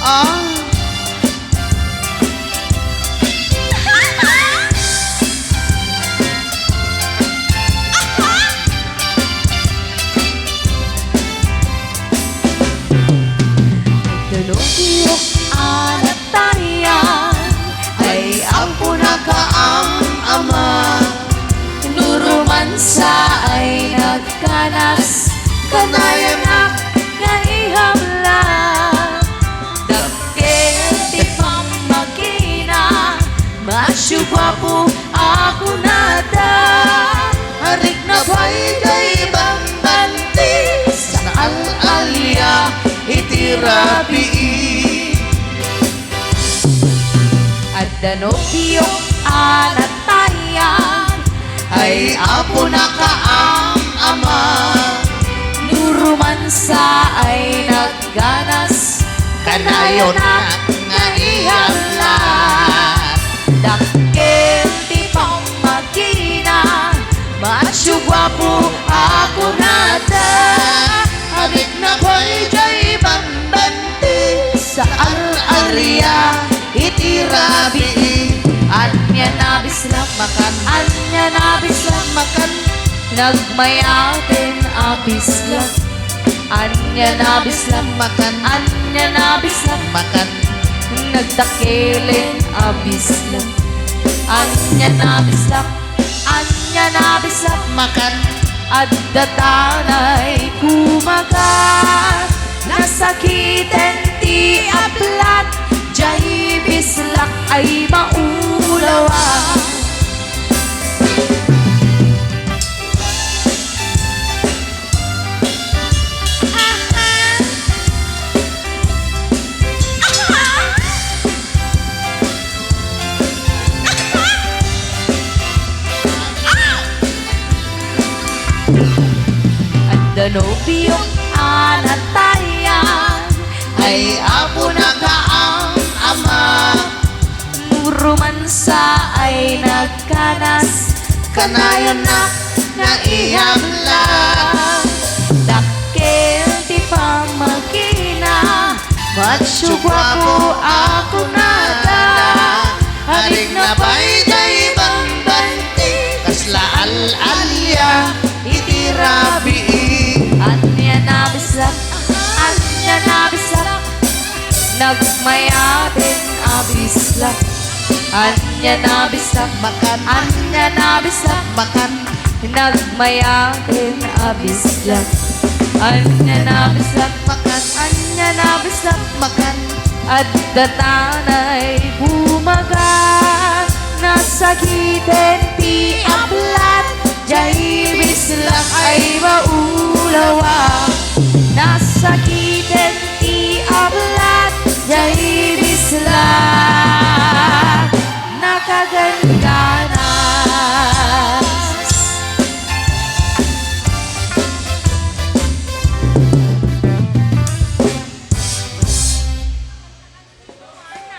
Ah, Nagdulog anak tarian ay ang punakaang ama. Nurumansa ay nagkanas kanayanak nga ihamla. Dagkel ti pamakina masyupa po ako nada. harik na pa'y kay bambanti sa al-alya itirabi. At danobyo anak tarian Ay apo na ka ang ama. Nurumansa ay nagganas Kanayon na nga ihamla. Dakkel ti pamakina masyugwa po ako nada. Harik na pa'y kay bambanti sa al-alya itirabi. Anya nabis lang makan, anya nabis lang makan, nagmayatin abis lang. Anya nabis lang makan, anya nabis lang Makan nagtakilin abis lang. Anya nabis lang, anya nabis lang makan at datanay kumakan. Nasakitin ti aplat, jay bislak ay maulawa. At danobyo anak tayan ay apo na ka ang ama. Nurumansa ay nagkanas Kanayon na nga ihamla. Dakkel ti pamakina masyugwa po ako nada. Harik na pa'y kay bambanti kasla al-alya itirabi. Anya nabisak, anya nabisak, nagmayatin abislak. Anya nabisak, Makan anya nabisak, makan nagmayatin abislak. Anya nabisak, makan anya nabisak, makan at datanay bumaga. Nasakitin ti aplat, jay bislak ay maulawa. Nasakitin